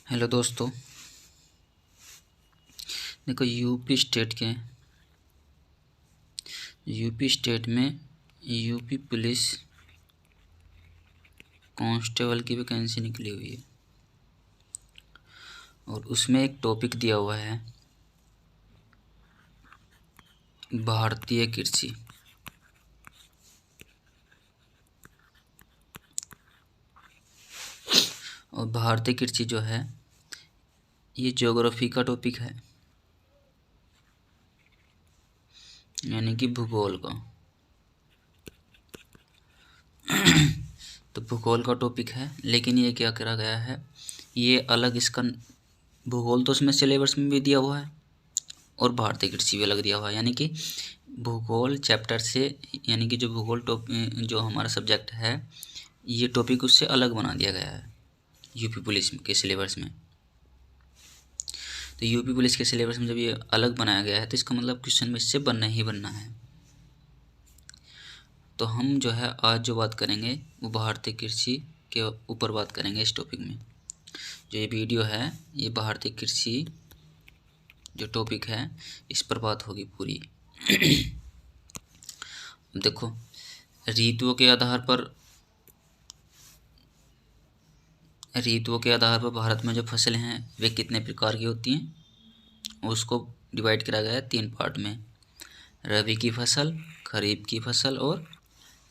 Hello दोस्तों, देखो UP state में यूपी पुलिस कांस्टेबल की वैकेंसी निकली हुई है और उसमें एक टॉपिक दिया हुआ है भारतीय कृषि। और भारतीय कृषि जो है ये ज्योग्राफी का टॉपिक है, यानी कि भूगोल का। तो भूगोल का टॉपिक है, लेकिन ये क्या करा गया है, ये अलग इसका भूगोल तो उसमें सिलेबस में भी दिया हुआ है और भारतीय कृषि भी अलग दिया हुआ है। यानी कि भूगोल चैप्टर से, यानी कि जो भूगोल जो हमारा सब्जेक्ट है, ये टॉपिक उससे अलग बना दिया गया है यूपी पुलिस के सिलेबस में। तो यूपी पुलिस के सिलेबस में जब ये अलग बनाया गया है तो इसका मतलब क्वेश्चन में इससे बनना ही बनना है। तो हम जो है आज जो बात करेंगे वो भारतीय कृषि के ऊपर बात करेंगे। इस टॉपिक में जो ये वीडियो है ये भारतीय कृषि जो टॉपिक है इस पर बात होगी पूरी। देखो, ऋतुओं के आधार पर भारत में जो फसलें हैं वे कितने प्रकार की होती हैं, उसको डिवाइड करा गया है 3 पार्ट में: रबी की फसल, खरीफ की फसल और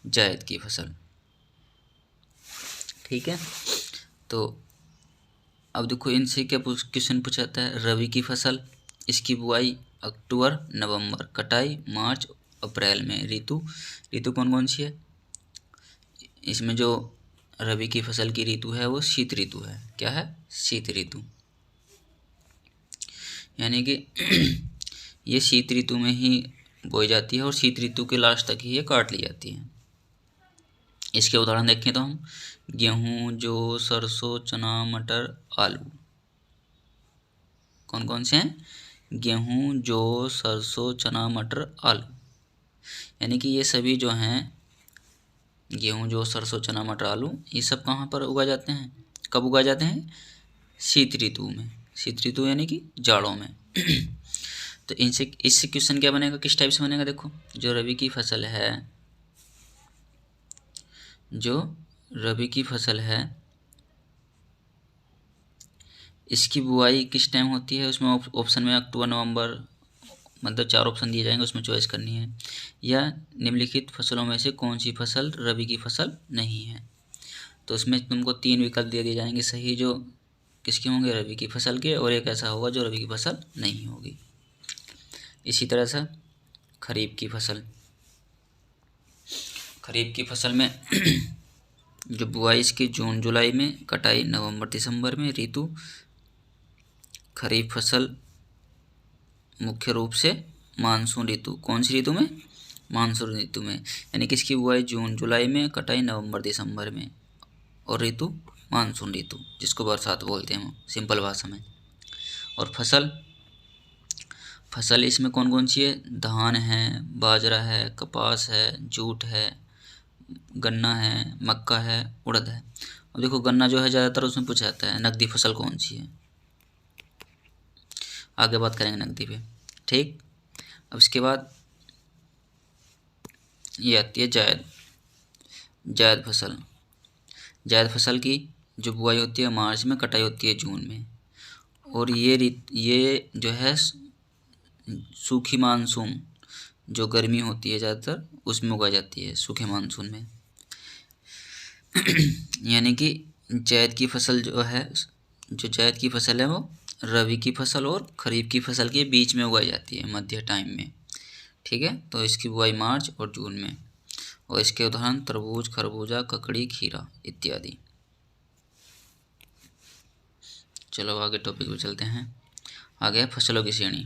जायद की फसल। ठीक है, तो अब देखो इनसे क्या क्वेश्चन पूछाता है। रबी की फसल, इसकी बुआई अक्टूबर नवंबर, कटाई मार्च अप्रैल में। ऋतु कौन कौन सी है इसमें? जो रबी की फसल की ऋतु है वो शीत ऋतु है। क्या है? शीत ऋतु। यानी कि ये शीत ऋतु में ही बोई जाती है और शीत ऋतु के लास्ट तक ही ये काट ली जाती है। इसके उदाहरण देखें तो हम गेहूँ, जौ, सरसों, चना, मटर, आलू। कौन कौन से हैं? गेहूँ, जौ, सरसों, चना, मटर, आलू। यानी कि ये सभी जो हैं गेहूँ, जौ, सरसों, चना, मटर, आलू, ये सब कहाँ पर उगाए जाते हैं? कब उगाए जाते हैं? शीत ऋतु में। शीत ऋतु यानी कि जाड़ों में। तो इससे क्वेश्चन क्या बनेगा, किस टाइप से बनेगा? देखो, जो रबी की फसल है इसकी बुआई किस टाइम होती है? उसमें ऑप्शन में अक्टूबर नवंबर, मतलब 4 ऑप्शन दिए जाएंगे, उसमें चॉइस करनी है। या निम्नलिखित फसलों में से कौन सी फसल रबी की फसल नहीं है? तो उसमें तुमको 3 विकल्प दे दिए जाएंगे सही, जो किसके होंगे? रबी की फसल के, और एक ऐसा होगा जो रबी की फसल नहीं होगी। इसी तरह से खरीफ की फसल में जो बुआई इसकी जून जुलाई में, कटाई नवंबर दिसंबर में। ऋतु खरीफ फसल मुख्य रूप से मानसून ऋतु। कौन सी ऋतु में? मानसून ऋतु में। यानी कि इसकी बुआई जून जुलाई में, कटाई नवंबर दिसंबर में, और ऋतु मानसून ऋतु, जिसको बरसात बोलते हैं हम सिंपल भाषा में। और फसल इसमें कौन कौन सी है? धान है, बाजरा है, कपास है, जूट है, गन्ना है, मक्का है, उड़द है। अब देखो, गन्ना जो है ज़्यादातर उसमें पूछा जाता है। नकदी फसल कौन सी है? आगे बात करेंगे नकदी पे। ठीक, अब इसके बाद ये आती है जायद फसल। जायद फसल की जो बुआई होती है मार्च में, कटाई होती है जून में। और ये जो है सूखी मानसून, जो गर्मी होती है ज़्यादातर उसमें उगाई जाती है, सूखे मानसून में। यानी कि जायद की फसल है वो रबी की फसल और खरीफ की फसल के बीच में उगाई जाती है, मध्य टाइम में। ठीक है, तो इसकी बुआई मार्च और जून में। और इसके उदाहरण तरबूज, खरबूजा, ककड़ी, खीरा इत्यादि। चलो आगे टॉपिक पे चलते हैं। आगे है फसलों की श्रेणी।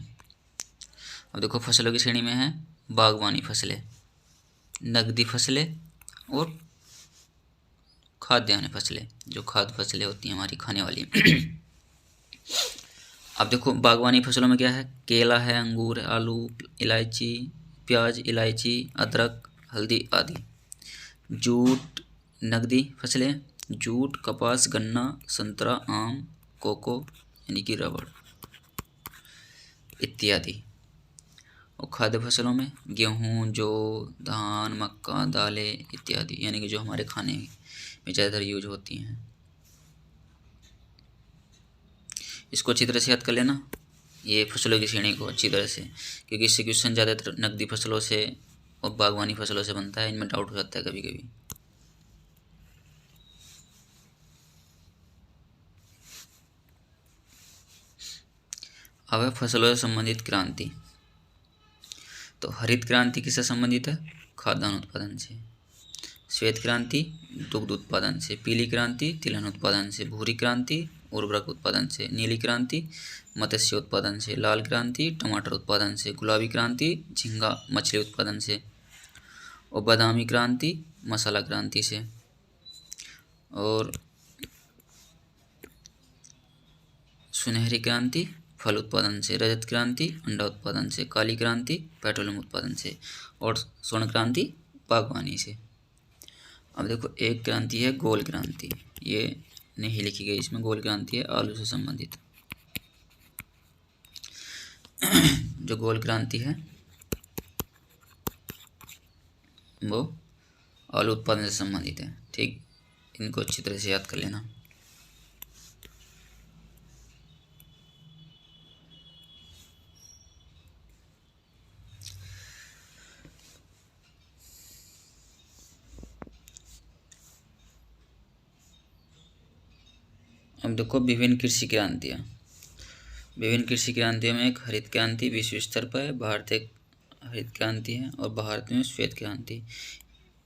अब देखो, फसलों की श्रेणी में है बागवानी फसलें, नकदी फसलें और खाद्यान्न फसलें, जो खाद्य फसलें होती हैं हमारी खाने वाली। अब देखो, बागवानी फसलों में क्या है? केला है, अंगूर है, आलू, इलायची, प्याज, इलायची, अदरक, हल्दी आदि। जूट, नकदी फसलें, जूट, कपास, गन्ना, संतरा, आम, कोको यानी कि रबड़ इत्यादि। और खाद्य फसलों में गेहूँ, जौ, धान, मक्का, दालें इत्यादि, यानी कि जो हमारे खाने में ज़्यादातर यूज होती हैं। इसको अच्छी तरह से याद कर लेना, ये फसलों की श्रेणी को अच्छी तरह से, क्योंकि इससे क्वेश्चन ज़्यादातर नकदी फसलों से और बागवानी फसलों से बनता है, इनमें डाउट हो जाता है कभी कभी। अब है फसलों से संबंधित क्रांति। तो हरित क्रांति किससे संबंधित है? खाद्यान्न उत्पादन से। श्वेत क्रांति दुग्ध उत्पादन से। पीली क्रांति तिलहन उत्पादन से। भूरी क्रांति उर्वरक उत्पादन से। नीली क्रांति मत्स्य उत्पादन से। लाल क्रांति टमाटर उत्पादन से। गुलाबी क्रांति झींगा मछली उत्पादन से। और बादामी क्रांति मसाला क्रांति से। और सुनहरी क्रांति फल उत्पादन से। रजत क्रांति अंडा उत्पादन से। काली क्रांति पेट्रोलियम उत्पादन से। और स्वर्ण क्रांति बागवानी से। अब देखो एक क्रांति है गोल क्रांति, ये नहीं लिखी गई इसमें। गोल क्रांति है आलू से संबंधित। जो गोल क्रांति है वो आलू उत्पादन से संबंधित है। ठीक, इनको अच्छी तरह से याद कर लेना। अब देखो विभिन्न कृषि क्रांतियाँ। विभिन्न कृषि क्रांतियों में एक हरित क्रांति विश्व स्तर पर है, भारतीय हरित क्रांति है, और भारत में श्वेत क्रांति।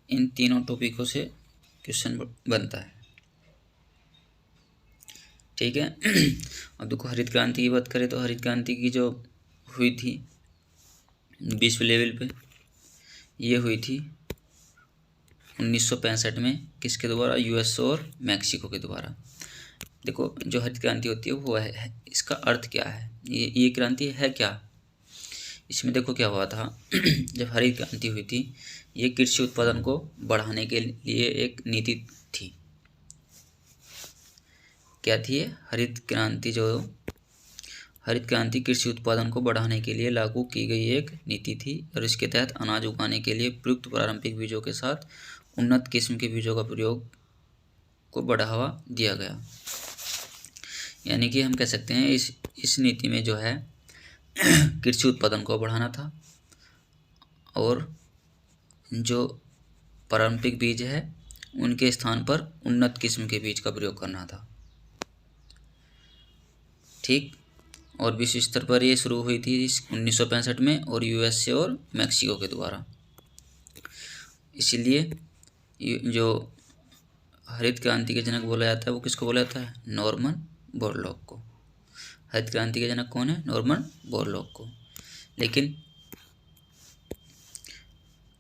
इन तीनों टॉपिकों से क्वेश्चन बनता है। ठीक है। अब देखो हरित क्रांति की बात करें तो हरित क्रांति की जो हुई थी विश्व लेवल पे, ये हुई थी 1965 में। किसके द्वारा? यूएस और मैक्सिको के द्वारा। देखो जो हरित क्रांति होती है वो है, इसका अर्थ क्या है, ये क्रांति है क्या? इसमें देखो क्या हुआ था जब हरित क्रांति हुई थी, ये कृषि उत्पादन को बढ़ाने के लिए एक नीति थी। क्या थी ये? हरित क्रांति कृषि उत्पादन को बढ़ाने के लिए लागू की गई एक नीति थी, और इसके तहत अनाज उगाने के लिए प्रयुक्त पारंपरिक बीजों के साथ उन्नत किस्म के बीजों का प्रयोग को बढ़ावा दिया गया। यानी कि हम कह सकते हैं इस नीति में जो है कृषि उत्पादन को बढ़ाना था, और जो पारंपरिक बीज है उनके स्थान पर उन्नत किस्म के बीज का प्रयोग करना था। ठीक, और विश्व स्तर पर ये शुरू हुई थी 1965 में, और यूएसए और मैक्सिको के द्वारा। इसीलिए जो हरित क्रांति के जनक बोला जाता है वो किसको बोला जाता है? नॉर्मन बोरलॉग को। हरित क्रांति के जनक कौन है? नॉर्मन बोरलॉग को। लेकिन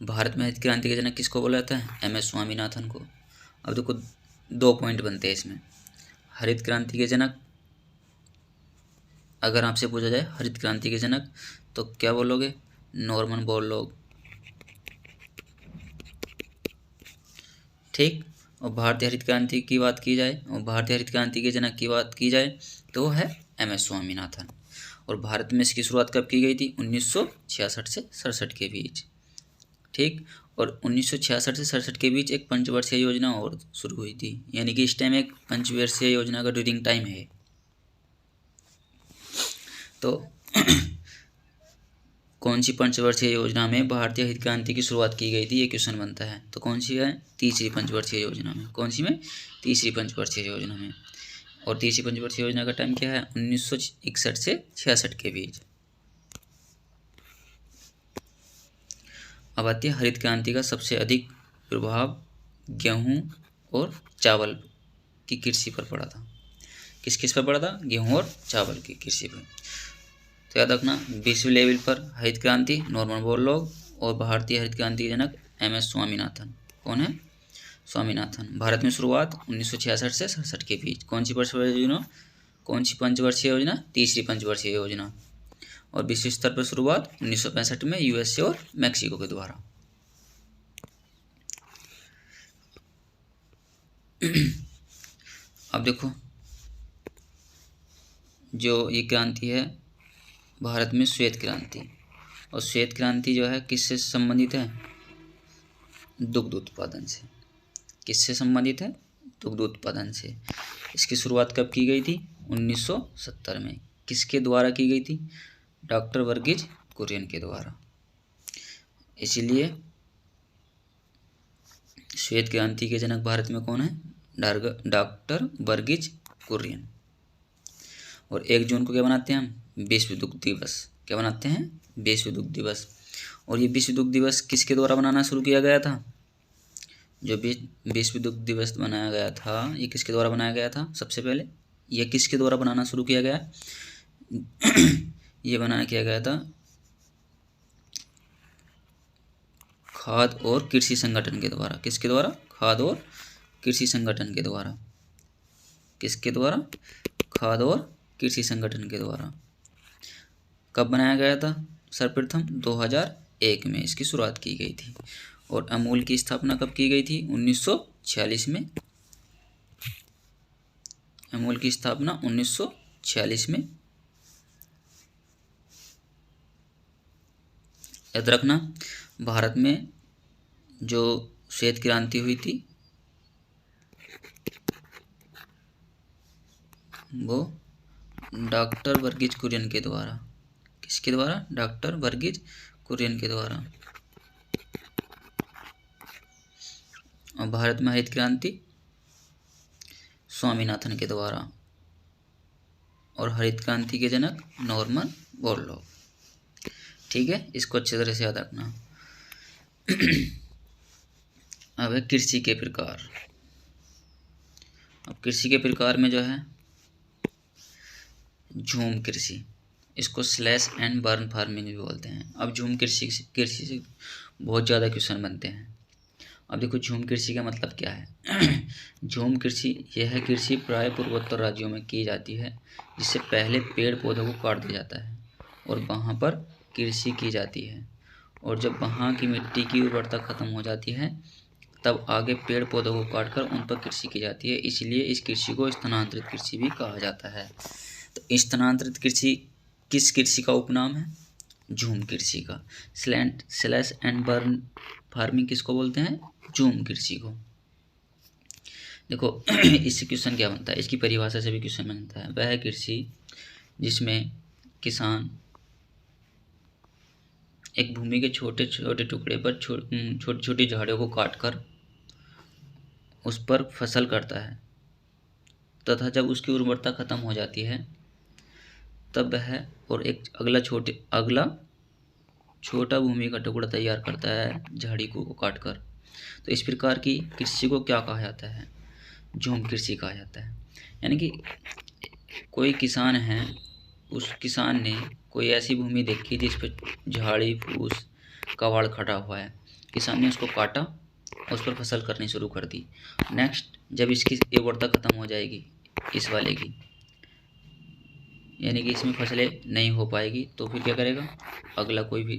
भारत में हरित क्रांति के जनक किसको बोला जाता है? एम एस स्वामीनाथन को। अब देखो 2 पॉइंट बनते हैं इसमें। हरित क्रांति के जनक, अगर आपसे पूछा जाए हरित क्रांति के जनक तो क्या बोलोगे? Norman Borlaug. ठीक, और भारतीय हरित क्रांति की बात की जाए, और भारतीय हरित क्रांति के जनक की बात की जाए तो वो है एम एस स्वामीनाथन। और भारत में इसकी शुरुआत कब की गई थी? 1966 से 67 के बीच। ठीक, और 1966 से 67 के बीच एक पंचवर्षीय योजना और शुरू हुई थी, यानी कि इस टाइम एक पंचवर्षीय योजना का ड्यूरिंग टाइम है। तो कौन सी पंचवर्षीय योजना में भारतीय हरित क्रांति की शुरुआत की गई थी, ये क्वेश्चन बनता है। तो कौन सी है? तीसरी पंचवर्षीय योजना में। कौन सी में? तीसरी पंचवर्षीय योजना में। और तीसरी पंचवर्षीय योजना का टाइम क्या है? 1961 से 66 के बीच। अब आती है हरित क्रांति का सबसे अधिक प्रभाव गेहूं और चावल की कृषि पर पड़ा था। किस पर पड़ा था? गेहूं और चावल की कृषि पर। तो याद रखना, विश्व लेवल पर हरित क्रांति नॉर्मन बोरलॉग, और भारतीय हरित क्रांति के जनक एम एस स्वामीनाथन। कौन है? स्वामीनाथन। भारत में शुरुआत 1966 से 67 के बीच। कौन सी पंचवर्षीय योजना? कौन सी पंचवर्षीय योजना? तीसरी पंचवर्षीय योजना। और विश्व स्तर पर शुरुआत 1965 में यूएसए और मैक्सिको के द्वारा। अब देखो जो ये क्रांति है भारत में श्वेत क्रांति, और श्वेत क्रांति जो है किससे संबंधित है? दुग्ध उत्पादन से। किससे संबंधित है? दुग्ध उत्पादन से। इसकी शुरुआत कब की गई थी? 1970 में। किसके द्वारा की गई थी? डॉक्टर वर्गीज कुरियन के द्वारा। इसीलिए श्वेत क्रांति के जनक भारत में कौन है? डॉक्टर वर्गीज कुरियन। और 1 जून को क्या बनाते हैं हम? विश्व दुग्ध दिवस। क्या बनाते हैं? विश्व दुग्ध दिवस। और ये विश्व दुग्ध दिवस किसके द्वारा बनाना शुरू किया गया था? जो विश्व दुग्ध दिवस बनाया गया था, ये किसके द्वारा बनाया गया था? सबसे पहले ये किसके द्वारा बनाना शुरू किया गया? ये बनाया किया गया था खाद्य और कृषि संगठन के द्वारा। किसके द्वारा? खाद्य और कृषि संगठन के द्वारा। किसके द्वारा? खाद्य और कृषि संगठन के द्वारा। कब बनाया गया था? सर्वप्रथम 2001 में इसकी शुरुआत की गई थी। और अमूल की स्थापना कब की गई थी? 1946 में। अमूल की स्थापना 1946 में। याद रखना, भारत में जो श्वेत क्रांति हुई थी वो डॉक्टर वर्गीज कुरियन के द्वारा। किसके द्वारा? डॉक्टर वर्गीज कुरियन के द्वारा। और भारत में हरित क्रांति स्वामीनाथन के द्वारा। और हरित क्रांति के जनक नॉर्मन बोरलॉग। ठीक है, इसको अच्छी तरह से याद रखना। अब है कृषि के प्रकार। अब कृषि के प्रकार में जो है झूम कृषि, इसको स्लैश एंड बर्न फार्मिंग भी बोलते हैं। अब झूम कृषि से बहुत ज़्यादा क्वेश्चन बनते हैं। अब देखो झूम कृषि का मतलब क्या है? झूम कृषि यह कृषि प्राय पूर्वोत्तर राज्यों में की जाती है, जिससे पहले पेड़ पौधों को काट दिया जाता है और वहाँ पर कृषि की जाती है, और जब वहाँ की मिट्टी की उर्वरता खत्म हो जाती है तब आगे पेड़ पौधों को काटकर उन पर कृषि की जाती है। इसलिए इस कृषि को स्थानांतरित कृषि भी कहा जाता है। तो स्थानांतरित कृषि किस कृषि का उपनाम है? झूम कृषि का। स्लैश एंड बर्न फार्मिंग किसको बोलते हैं? झूम कृषि को। देखो इससे क्वेश्चन क्या बनता है, इसकी परिभाषा से भी क्वेश्चन बनता है। वह कृषि जिसमें किसान एक भूमि के छोटे छोटे टुकड़े पर छोटी छोटी झाड़ियों को काटकर उस पर फसल करता है तथा जब उसकी उर्वरता खत्म हो जाती है तब वह और एक अगला छोटा भूमि का टुकड़ा तैयार करता है झाड़ी को काटकर। तो इस प्रकार की कृषि को क्या कहा जाता है? झूम कृषि कहा जाता है। यानी कि कोई किसान है, उस किसान ने कोई ऐसी भूमि देखी जिस पर झाड़ी फूस कबाड़ खड़ा हुआ है, किसान ने उसको काटा, उस पर फसल करनी शुरू कर दी। नेक्स्ट जब इसकी उर्वरता खत्म हो जाएगी इस वाले की, यानी कि इसमें फसलें नहीं हो पाएगी, तो फिर क्या करेगा? अगला कोई भी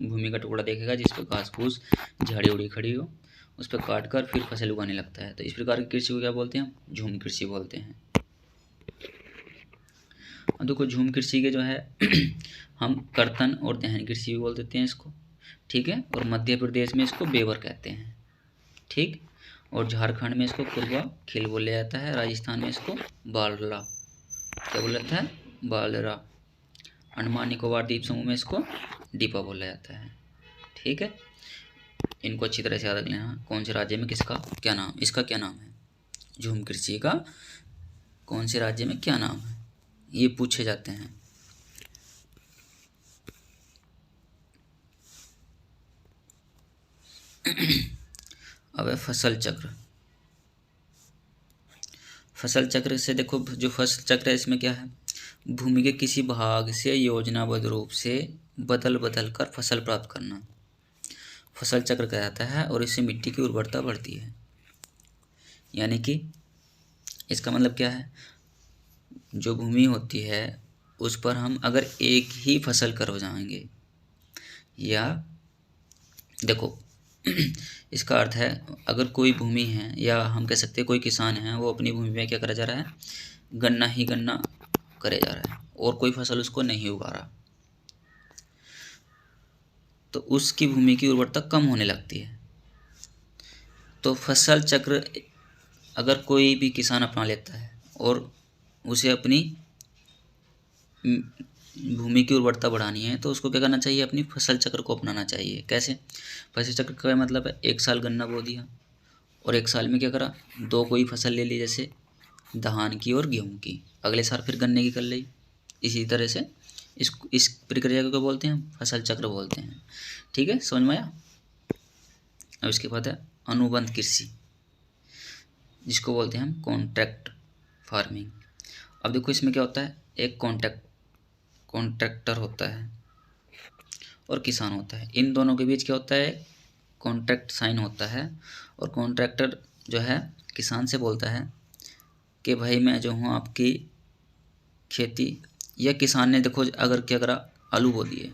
भूमि का टुकड़ा देखेगा जिस पर घास फूस झाड़ी उड़ी खड़ी हो, उस पर काट कर फिर फसल उगाने लगता है। तो इस प्रकार की कृषि को क्या बोलते हैं? झूम कृषि बोलते हैं। अब देखो झूम कृषि के जो है हम कर्तन और दहन कृषि भी बोल देते हैं इसको। ठीक है, और मध्य प्रदेश में इसको बेवर कहते हैं। ठीक, और झारखंड में इसको कुरवा खिल बोला जाता है। राजस्थान में इसको बालरा क्या बोला जाता है? बालरा। अंडमान निकोबार द्वीप समूह में इसको दीपा बोला जाता है। ठीक है, इनको अच्छी तरह से याद रख लेना। कौन से राज्य में किसका क्या नाम, इसका क्या नाम है? झूम कृषि का कौन से राज्य में क्या नाम है, ये पूछे जाते हैं। अब है फसल चक्र। फसल चक्र से देखो, जो फसल चक्र है इसमें क्या है? भूमि के किसी भाग से योजनाबद्ध रूप से बदल बदल कर फसल प्राप्त करना फसल चक्र कहलाता है, और इससे मिट्टी की उर्वरता बढ़ती है। यानी कि इसका मतलब क्या है? जो भूमि होती है उस पर हम अगर एक ही फसल कर जाएंगे, या देखो इसका अर्थ है अगर कोई भूमि है, या हम कह सकते हैं कोई किसान है, वो अपनी भूमि में क्या करा जा रहा है? गन्ना ही गन्ना करे जा रहा है और कोई फसल उसको नहीं उगा रहा, तो उसकी भूमि की उर्वरता कम होने लगती है। तो फसल चक्र अगर कोई भी किसान अपना लेता है और उसे अपनी भूमि की उर्वरता बढ़ानी है, तो उसको क्या करना चाहिए, अपनी फसल चक्र को अपनाना चाहिए। कैसे? फसल चक्र का मतलब है एक साल गन्ना बो दिया और एक साल में क्या करा, दो कोई फसल ले ली, जैसे धान की और गेहूं की, अगले साल फिर गन्ने की कर ली। इसी तरह से इस प्रक्रिया को क्या बोलते हैं, फसल चक्र बोलते हैं। ठीक है, समझ में आया? अब इसके बाद है अनुबंध कृषि, जिसको बोलते हैं हम कॉन्ट्रैक्ट फार्मिंग। अब देखो इसमें क्या होता है, एक कॉन्ट्रैक्टर होता है और किसान होता है, इन दोनों के बीच क्या होता है, कॉन्ट्रैक्ट साइन होता है। और कॉन्ट्रैक्टर जो है किसान से बोलता है कि भाई मैं जो हूँ आपकी खेती, या किसान ने देखो अगर क्या करा, आलू बो दिए,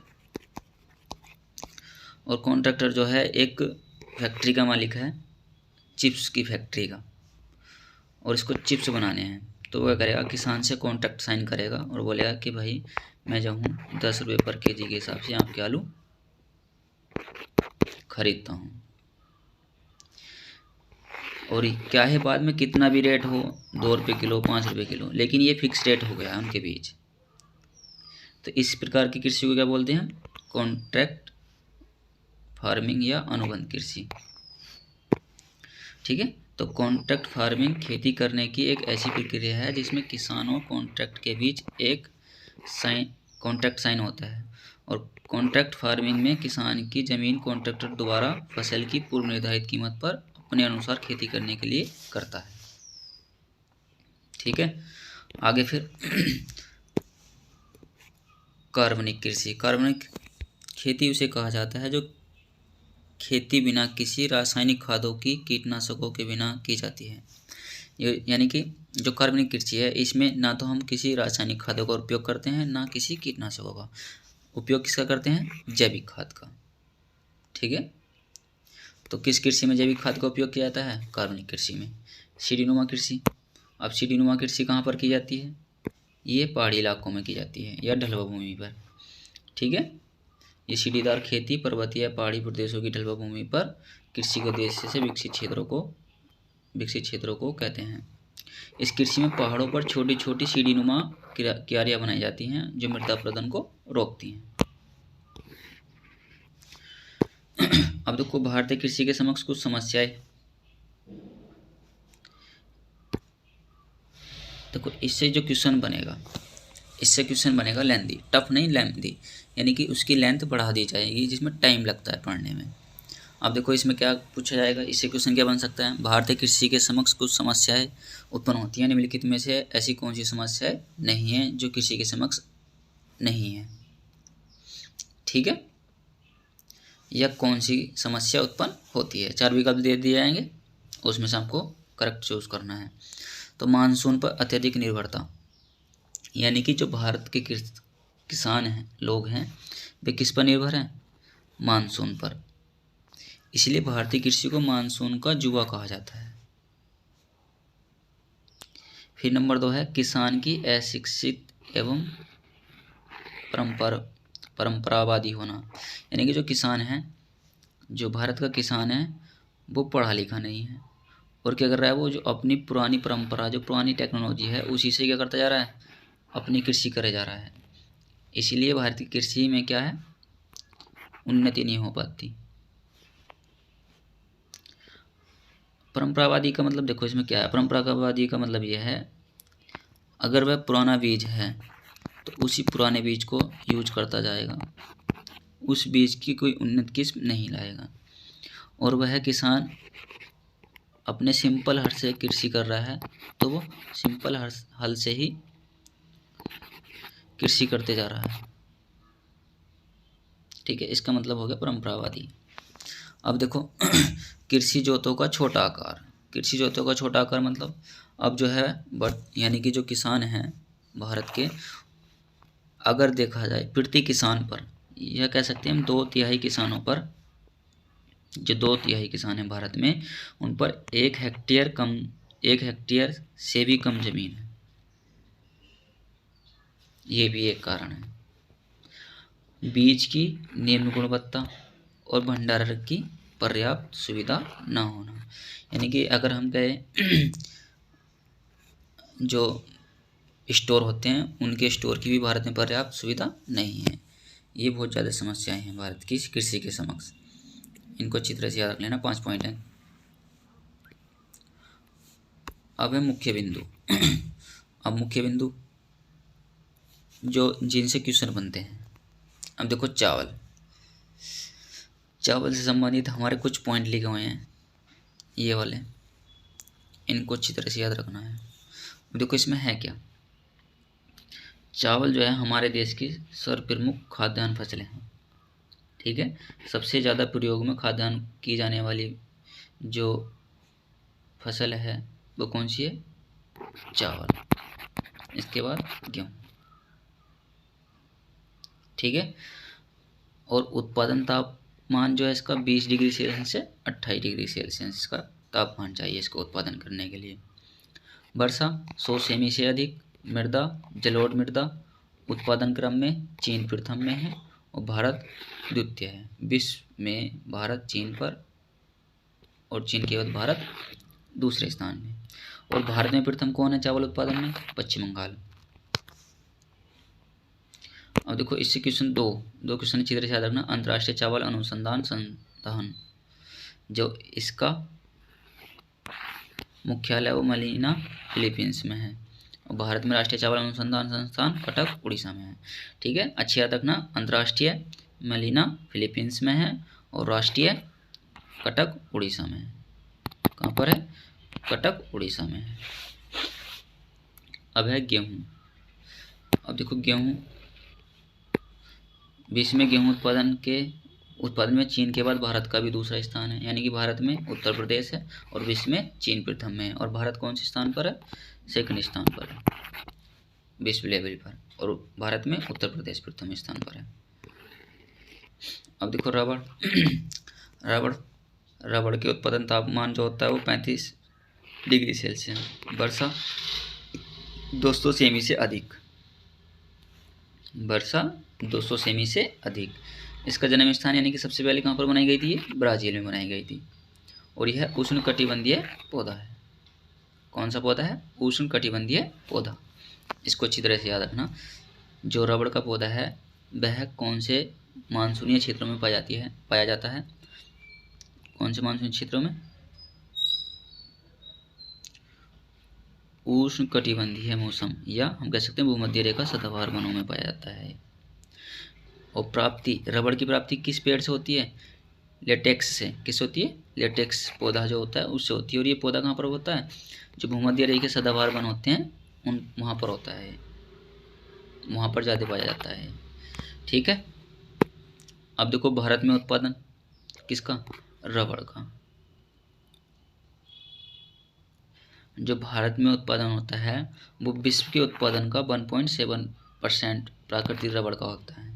और कॉन्ट्रैक्टर जो है एक फैक्ट्री का मालिक है, चिप्स की फैक्ट्री का, और इसको चिप्स बनाने हैं, तो वह करेगा, किसान से कॉन्ट्रैक्ट साइन करेगा और बोलेगा कि भाई मैं जो हूँ 10 रुपये पर केजी के हिसाब से आपके आलू खरीदता हूँ। और क्या है, बाद में कितना भी रेट हो, 2 रुपये किलो, 5 रुपये किलो, लेकिन ये फिक्स रेट हो गया उनके बीच। तो इस प्रकार की कृषि को क्या बोलते हैं, कॉन्ट्रैक्ट फार्मिंग या अनुबंध कृषि। ठीक है, तो कॉन्ट्रैक्ट फार्मिंग खेती करने की एक ऐसी प्रक्रिया है जिसमें किसान और कॉन्ट्रैक्ट के बीच एक कॉन्ट्रैक्ट साइन होता है। और कॉन्ट्रैक्ट फार्मिंग में किसान की जमीन कॉन्ट्रैक्टर द्वारा फसल की पूर्व निर्धारित कीमत पर अपने अनुसार खेती करने के लिए करता है। ठीक है, आगे फिर कार्बनिक कृषि। कार्बनिक खेती उसे कहा जाता है जो खेती बिना किसी रासायनिक खादों की, कीटनाशकों के बिना की जाती है। यानी कि जो कार्बनिक कृषि है, इसमें ना तो हम किसी रासायनिक खादों का उपयोग करते हैं, ना किसी कीटनाशकों का उपयोग। किसका करते हैं, जैविक खाद का। ठीक है, तो किस कृषि में जैविक खाद का उपयोग किया जाता है, कार्बनिक कृषि में। सीढ़ीनुमा कृषि। अब सीढ़ीनुमा कृषि कहाँ पर की जाती है, ये पहाड़ी इलाकों में की जाती है या ढलुआ भूमि पर। ठीक है, ये सीढ़ीदार खेती पर्वतीय पहाड़ी प्रदेशों की ढलुआ भूमि पर कृषि के उद्देश्य से विकसित क्षेत्रों को कहते हैं। इस कृषि में पहाड़ों पर छोटी छोटी सीढ़ीनुमा क्यारियां बनाई जाती हैं जो मृदा अपरदन को रोकती हैं। अब देखो भारतीय कृषि के समक्ष कुछ समस्याएं। देखो इससे क्वेश्चन बनेगा लेंथी, टफ नहीं, लेंथी, यानी कि उसकी लेंथ बढ़ा दी जाएगी जिसमें टाइम लगता है पढ़ने में। अब देखो इसमें क्या पूछा जाएगा, इससे क्वेश्चन क्या बन सकता है, भारतीय कृषि के समक्ष कुछ समस्याएं उत्पन्न होती हैं, निम्नलिखित में से ऐसी कौन सी समस्याएं नहीं है जो कृषि के समक्ष नहीं है। ठीक है, या कौन सी समस्या उत्पन्न होती है, 4 विकल्प दे दिए जाएंगे, उसमें से आपको करेक्ट चूज करना है। तो मानसून पर अत्यधिक निर्भरता, यानी कि जो भारत के किसान हैं, लोग हैं, वे किस पर निर्भर हैं, मानसून पर। इसलिए भारतीय कृषि को मानसून का जुआ कहा जाता है। फिर नंबर 2 है किसान की अशिक्षित एवं परंपरावादी होना, यानी कि जो किसान है, जो भारत का किसान है, वो पढ़ा लिखा नहीं है और क्या कर रहा है, वो जो अपनी पुरानी परंपरा, जो पुरानी टेक्नोलॉजी है, उसी से क्या करता जा रहा है, अपनी कृषि करे जा रहा है। इसीलिए भारतीय कृषि में क्या है, उन्नति नहीं हो पाती। परंपरावादी का मतलब देखो इसमें क्या है, परंपरावादी का मतलब यह है, अगर वह पुराना बीज है तो उसी पुराने बीज को यूज करता जाएगा, उस बीज की कोई उन्नत किस्म नहीं लाएगा। और वह किसान अपने सिंपल हल से कृषि कर रहा है, तो वो सिंपल हल से ही कृषि करते जा रहा है। ठीक है, इसका मतलब हो गया परंपरावादी। अब देखो कृषि जोतों का छोटा आकार। कृषि जोतों का छोटा आकार मतलब अब जो है यानी कि जो किसान हैं भारत के, अगर देखा जाए प्रति किसान पर, यह कह सकते हैं हम 2/3 किसानों पर, जो 2/3 किसान हैं भारत में, उन पर 1 हेक्टेयर से भी कम जमीन है। ये भी एक कारण है। बीज की निम्न गुणवत्ता और भंडारण की पर्याप्त सुविधा न होना, यानी कि अगर हम कहें जो स्टोर होते हैं उनके स्टोर की भी भारत में पर्याप्त सुविधा नहीं है। ये बहुत ज़्यादा समस्याएं हैं भारत की कृषि के समक्ष। इनको अच्छी तरह से याद रख लेना, 5 पॉइंट हैं। अब है मुख्य बिंदु। अब मुख्य बिंदु जो जिनसे क्वेश्चन बनते हैं। अब देखो चावल से संबंधित हमारे कुछ पॉइंट लिखे हुए हैं, ये वाले, इनको अच्छी तरह से याद रखना है। देखो इसमें है क्या, चावल जो है हमारे देश की सर्वप्रमुख खाद्यान्न फसलें हैं। ठीक है, सबसे ज़्यादा प्रयोग में खाद्यान्न की जाने वाली जो फसल है वो कौन सी है, चावल। इसके बाद गेहूँ। ठीक है, और उत्पादन तापमान जो है इसका 20 डिग्री सेल्सियस से 28 डिग्री सेल्सियस का तापमान चाहिए इसको उत्पादन करने के लिए। वर्षा 100 सेमी से अधिक। मृदा जलोढ़ मृदा। उत्पादन क्रम में चीन प्रथम में है और भारत द्वितीय है। विश्व में भारत चीन पर और चीन के बाद भारत दूसरे स्थान में। और भारत में प्रथम कौन है चावल उत्पादन में, पश्चिम बंगाल। अब देखो इससे क्वेश्चन दो क्वेश्चन अच्छी तरह से याद रखना। अंतर्राष्ट्रीय चावल अनुसंधान संस्थान जो इसका मुख्यालय वो मनीला फिलीपींस में है और भारत में राष्ट्रीय चावल अनुसंधान संस्थान कटक उड़ीसा में है। ठीक है, अच्छी याद रखना। अंतर्राष्ट्रीय मनीला फिलीपींस में है और राष्ट्रीय कटक उड़ीसा में है। कहाँ पर है, कटक उड़ीसा में है। अब है गेहूँ। अब देखो गेहूँ, विश्व में गेहूँ उत्पादन में चीन के बाद भारत का भी दूसरा स्थान है, यानी कि भारत में उत्तर प्रदेश है और विश्व में चीन प्रथम में है और भारत कौन से स्थान पर है, सेकंड स्थान पर है विश्व लेवल पर, और भारत में उत्तर प्रदेश प्रथम स्थान पर है। अब देखो रबड़। रबड़ के उत्पादन तापमान जो होता है वो 35 डिग्री सेल्सियस। वर्षा 200 सेमी से अधिक। वर्षा 200 सेमी से अधिक। इसका जन्म स्थान यानी कि सबसे पहले कहाँ पर बनाई गई थी, ब्राज़ील में बनाई गई थी और यह उष्णकटिबंधीय पौधा है। कौन सा पौधा है, उष्णकटिबंधीय पौधा। इसको अच्छी तरह से याद रखना। जो रबड़ का पौधा है वह कौन से मानसूनी क्षेत्रों में पाया जाता है। कौन से मानसूनी क्षेत्रों में, उष्णकटिबंधीय मौसम या हम कह सकते हैं भूमध्य रेखा सदाबहार वनों में पाया जाता है। और प्राप्ति, रबड़ की प्राप्ति किस पेड़ से होती है, लेटेक्स से। किस होती है, लेटेक्स पौधा जो होता है उससे होती है। और ये पौधा कहाँ पर होता है, जो भूमध्य रेखा सदाबहार वन होते हैं उन वहाँ पर होता है, वहाँ पर ज़्यादा पाया जाता है। ठीक है, अब देखो भारत में उत्पादन किसका, रबड़ का। जो भारत में उत्पादन होता है वो विश्व के उत्पादन का 1.7% प्राकृतिक रबड़ का होता है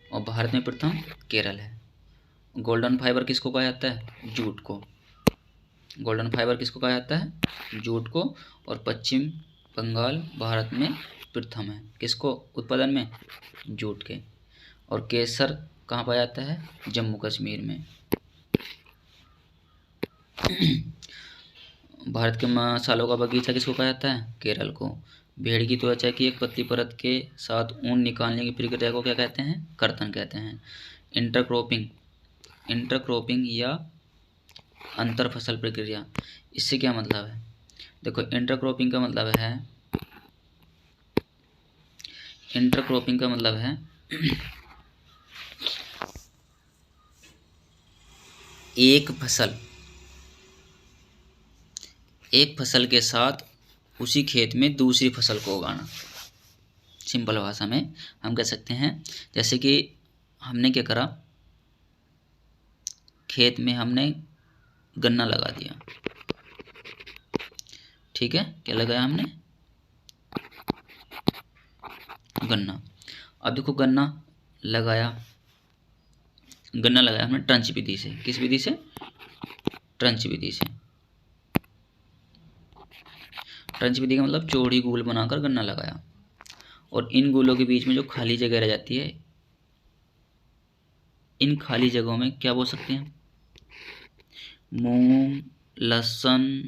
और भारत में प्रथम केरल है। गोल्डन फाइबर किसको कहा जाता है, जूट को। गोल्डन फाइबर किसको कहा जाता है, जूट को। और पश्चिम बंगाल भारत में प्रथम है, किसको उत्पादन में, जूट के। और केसर कहाँ पाया जाता है, जम्मू कश्मीर में। भारत के मसालों का बगीचा किसको कहा जाता है, केरल को। भेड़ की त्वचा की एक पतली परत के साथ ऊन निकालने की प्रक्रिया को क्या कहते हैं, कर्तन कहते हैं। इंटरक्रॉपिंग या अंतर फसल प्रक्रिया, इससे क्या मतलब है, देखो इंटरक्रॉपिंग का मतलब है एक फसल के साथ उसी खेत में दूसरी फसल को उगाना। सिंपल भाषा में हम कह सकते हैं जैसे कि हमने क्या करा, खेत में हमने गन्ना लगा दिया। ठीक है, क्या लगाया हमने, गन्ना। अब देखो गन्ना लगाया हमने ट्रंच विधि से। किस विधि से, ट्रंच विधि से। ट्रंच विधि का मतलब चौड़ी गूल बनाकर गन्ना लगाया। और इन गोलों के बीच में जो खाली जगह रह जाती है, इन खाली जगहों में क्या बो सकते हैं? मूंग, लहसुन,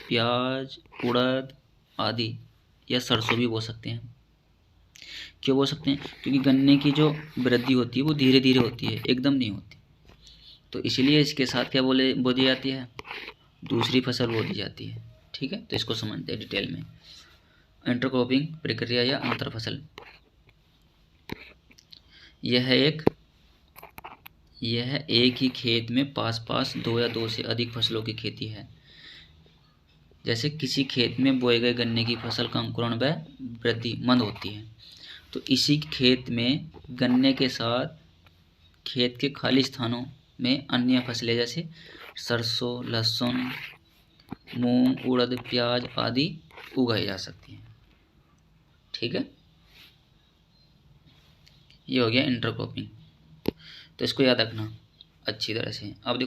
प्याज, उड़द आदि या सरसों भी बो सकते हैं। क्यों बो सकते हैं? क्योंकि गन्ने की जो वृद्धि होती है वो धीरे धीरे होती है, एकदम नहीं होती, तो इसलिए इसके साथ क्या बो दी जाती है? दूसरी फसल बो दी जाती है। ठीक है, तो इसको समझते हैं डिटेल में। इंटरक्रॉपिंग प्रक्रिया या अंतर फसल, यह एक ही खेत में पास पास दो या दो से अधिक फसलों की खेती है। जैसे किसी खेत में बोए गए गन्ने की फसल का अंकुरण व वृद्धि मंद होती है, तो इसी खेत में गन्ने के साथ खेत के खाली स्थानों में अन्य फसलें जैसे सरसों, लहसुन, मूंग, उड़द, प्याज आदि उगाई जा सकती हैं। ठीक है, ये हो गया इंटरक्रॉपिंग। तो इसको याद रखना अच्छी तरह से। अब देखो